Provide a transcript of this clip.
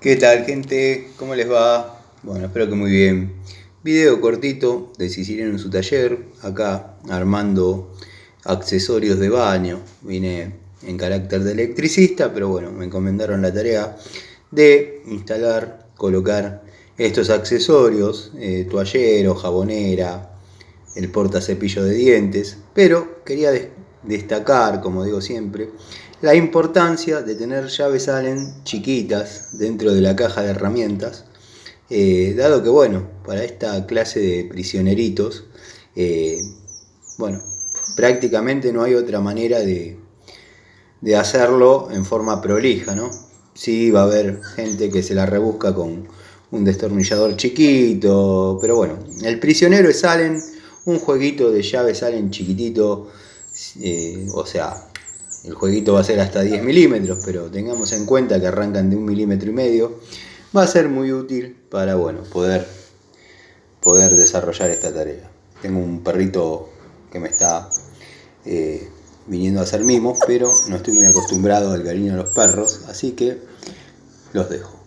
¿Qué tal, gente? ¿Cómo les va? Bueno, espero que muy bien. Video cortito de Siciliano en su taller, acá armando accesorios de baño. Vine en carácter de electricista, pero bueno, me encomendaron la tarea de instalar, colocar estos accesorios, toallero, jabonera, el portacepillo de dientes, pero quería destacar, como digo siempre, la importancia de tener llaves Allen chiquitas dentro de la caja de herramientas, dado que, bueno, para esta clase de prisioneritos, eh, bueno, prácticamente no hay otra manera de hacerlo en forma prolija, ¿no? Sí, va a haber gente que se la rebusca con un destornillador chiquito, pero bueno, el prisionero es Allen, un jueguito de llaves Allen chiquitito, o sea, el jueguito va a ser hasta 10 milímetros, pero tengamos en cuenta que arrancan de 1,5 milímetros, va a ser muy útil para, bueno, poder desarrollar esta tarea. Tengo un perrito que me está viniendo a hacer mimos, pero no estoy muy acostumbrado al cariño de los perros, así que los dejo.